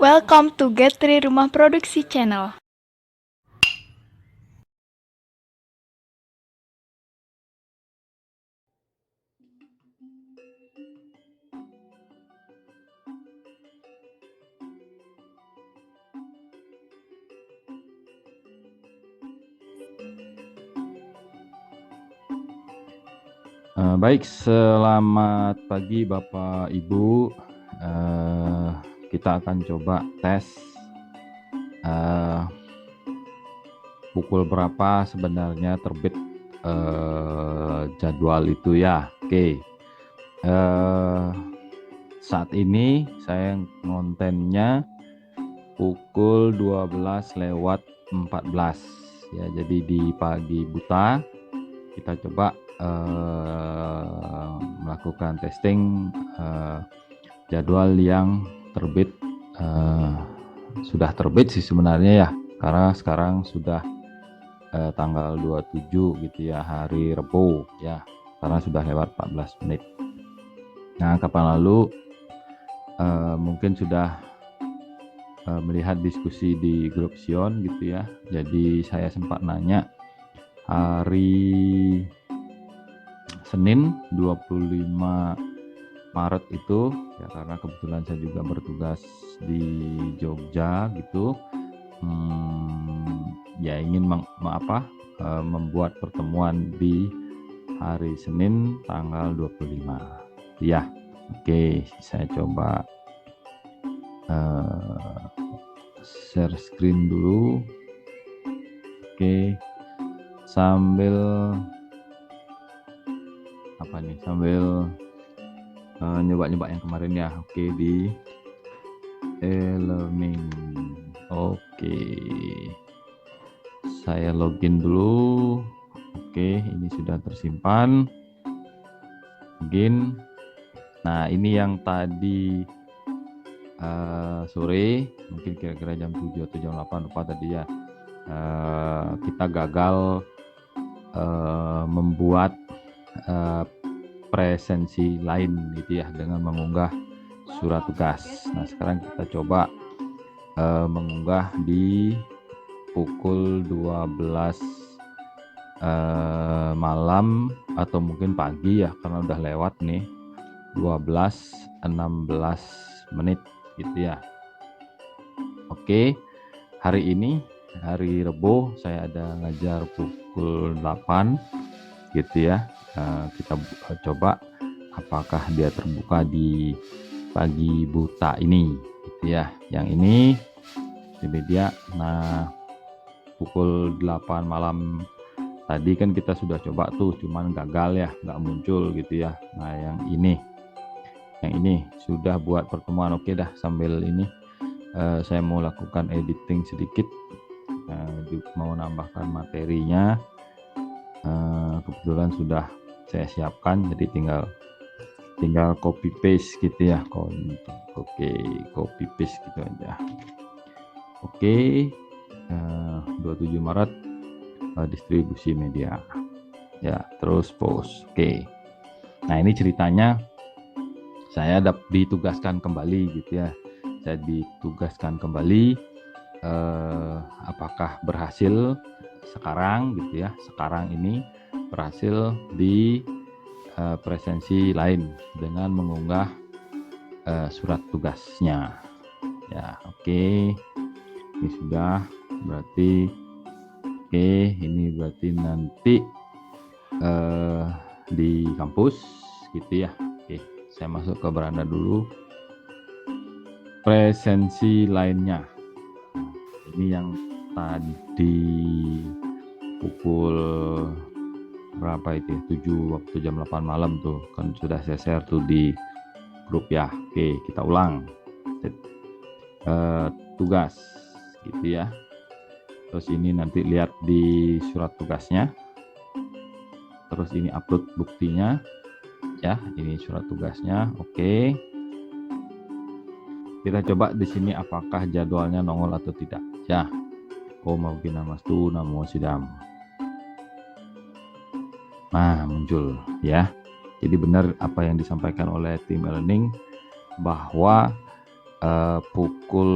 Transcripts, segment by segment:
Welcome to Get3 Rumah Produksi Channel. Baik, selamat pagi Bapak Ibu. Kita akan coba tes pukul berapa sebenarnya terbit jadwal itu ya. Oke. Saat ini saya kontennya pukul 12:14 ya. Jadi di pagi buta kita coba melakukan testing jadwal yang terbit, sudah terbit sih sebenarnya ya, karena sekarang sudah tanggal 27 gitu ya, hari Rabu ya, karena sudah lewat 14 menit. Nah, kapan lalu mungkin sudah melihat diskusi di grup Sion gitu ya. Jadi saya sempat nanya hari Senin 25 Maret itu ya, karena kebetulan saya juga bertugas di Jogja gitu, ya ingin membuat pertemuan di hari Senin tanggal 25 ya. Oke, saya coba share screen dulu. Oke, sambil nyoba-nyoba yang kemarin ya. Oke, di e-learning. Oke, saya login dulu. Oke, ini sudah tersimpan. Login. Nah, ini yang tadi sore, mungkin kira-kira jam 7 atau jam 8 lupa tadi ya, kita gagal membuat presensi lain gitu ya, dengan mengunggah surat tugas. Nah, sekarang kita coba mengunggah di pukul 12 malam atau mungkin pagi ya, karena udah lewat nih 12:16 menit gitu ya. Oke, hari ini hari Rebo saya ada ngajar pukul 8 gitu ya. Kita coba apakah dia terbuka di pagi buta ini gitu ya. Yang ini di media. Nah, pukul 8 malam tadi kan kita sudah coba tuh, cuman gagal ya, nggak muncul gitu ya. Nah, yang ini sudah buat pertemuan. Oke dah, sambil ini saya mau lakukan editing sedikit, mau nambahkan materinya. Kebetulan sudah saya siapkan, jadi tinggal copy paste gitu ya. Oke, copy paste gitu aja. Oke, 27 Maret distribusi media ya, terus post. Oke, nah ini ceritanya saya ditugaskan kembali gitu ya. Saya ditugaskan kembali, apakah berhasil sekarang gitu ya, sekarang ini berhasil di presensi lain dengan mengunggah surat tugasnya ya. Oke, ini sudah berarti. Oke, ini berarti nanti di kampus gitu ya. Oke, saya masuk ke beranda dulu. Presensi lainnya, ini yang tadi pukul berapa itu ya, 7 waktu jam 8 malam tuh kan sudah saya share tuh di grup ya. Oke, kita ulang. Tugas gitu ya. Terus ini nanti lihat di surat tugasnya. Terus ini upload buktinya ya, ini surat tugasnya. Oke, kita coba di sini apakah jadwalnya nongol atau tidak ya. Mau namastu namo sidam. Nah, muncul ya. Jadi benar apa yang disampaikan oleh tim e-learning bahwa pukul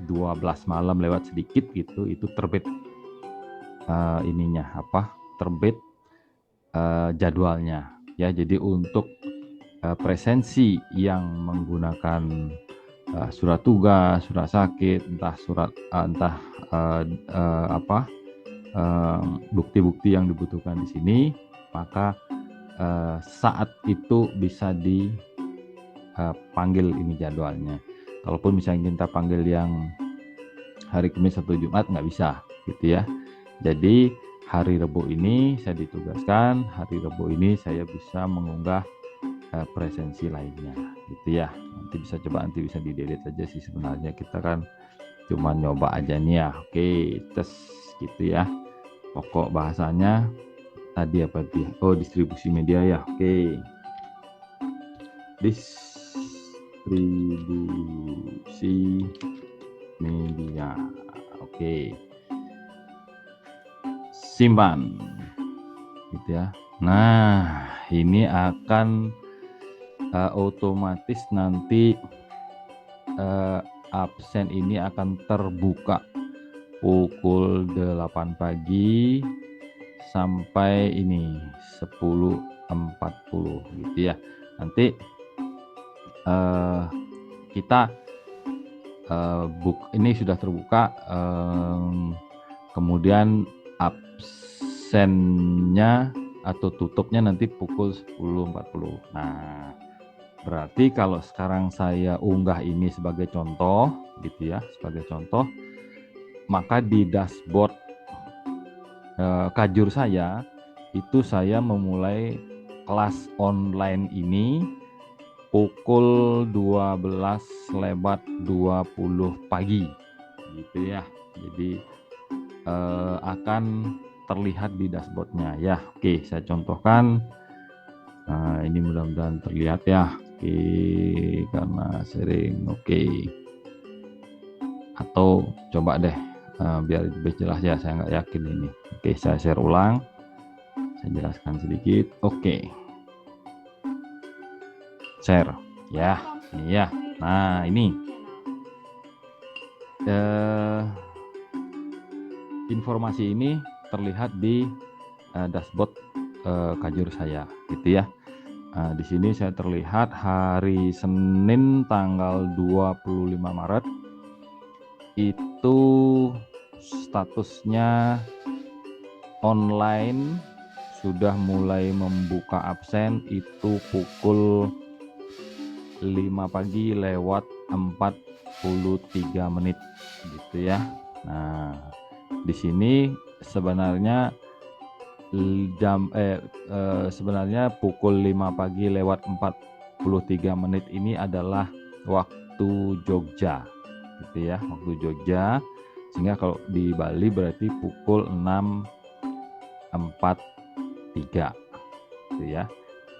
12 malam lewat sedikit gitu, itu terbit terbit jadwalnya ya. Jadi untuk presensi yang menggunakan surat tugas, surat sakit, bukti-bukti yang dibutuhkan di sini, maka saat itu bisa dipanggil ini jadwalnya. Kalaupun misalnya kita panggil yang hari Kamis atau Jumat nggak bisa gitu ya. Jadi hari Rabu ini saya ditugaskan, hari Rabu ini saya bisa mengunggah presensi lainnya gitu ya. Nanti bisa di-delete aja sih sebenarnya, kita kan cuma nyoba aja nih ya. Oke, tes gitu ya. Pokok bahasanya tadi apa dia? Oh, distribusi media ya. Oke. Distribusi media. Oke. Simpan. Gitu ya. Nah, ini akan otomatis nanti absen ini akan terbuka pukul 8 pagi sampai ini 10.40 gitu ya. Nanti kita ini sudah terbuka, kemudian absennya atau tutupnya nanti pukul 10.40. Nah, berarti kalau sekarang saya unggah ini sebagai contoh gitu ya, sebagai contoh, maka di dashboard Kajur saya itu saya memulai kelas online ini pukul 12.20 pagi gitu ya. Jadi akan terlihat di dashboardnya ya. Oke, saya contohkan. Nah, ini mudah-mudahan terlihat ya. Oke, karena sering. Oke, atau coba deh biar lebih jelas ya, saya nggak yakin ini. Oke, saya share ulang, saya jelaskan sedikit. Oke, share ya, ini ya. Nah, ini informasi ini terlihat di dashboard Kajur saya gitu ya. Di sini saya terlihat hari Senin tanggal 25 Maret itu statusnya online, sudah mulai membuka absen itu pukul 5 pagi lewat 43 menit gitu ya. Nah, di sini sebenarnya sebenarnya pukul 5 pagi lewat 43 menit ini adalah waktu Jogja gitu ya, waktu Jogja, sehingga kalau di Bali berarti pukul 6.43 gitu ya.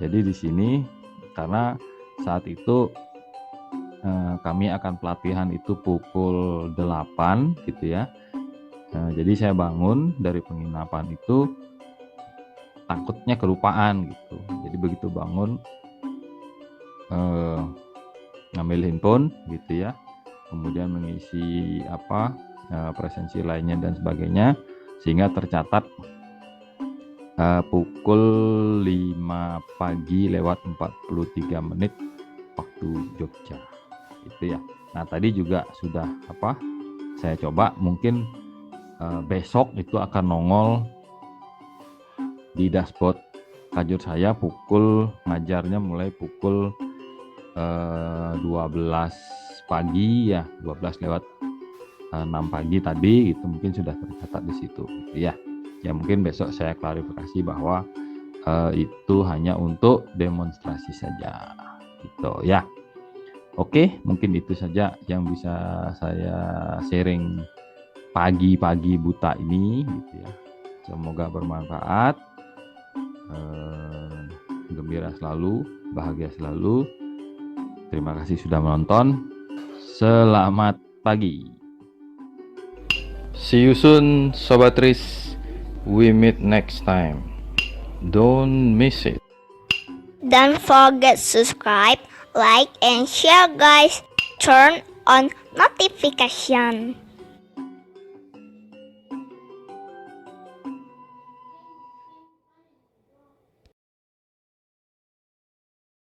Jadi di sini karena saat itu kami akan pelatihan itu pukul 8 gitu ya. Jadi saya bangun dari penginapan itu takutnya kelupaan gitu. Jadi begitu bangun ngambil handphone gitu ya, kemudian mengisi presensi lainnya dan sebagainya, sehingga tercatat pukul 5 pagi lewat 43 menit waktu Jogja gitu ya. Nah, tadi juga sudah saya coba, mungkin besok itu akan nongol di dashboard Kajur saya ngajarnya mulai pukul 12 pagi ya, 12 lewat 6 pagi tadi gitu, mungkin sudah tercatat di situ gitu ya. Ya mungkin besok saya klarifikasi bahwa itu hanya untuk demonstrasi saja gitu ya. Oke, mungkin itu saja yang bisa saya sharing pagi-pagi buta ini gitu ya. Semoga bermanfaat, gembira selalu, bahagia selalu. Terima kasih sudah menonton. Selamat pagi. See you soon, Sobat Tris. We meet next time. Don't miss it. Don't forget subscribe, like, and share, guys. turn on notification.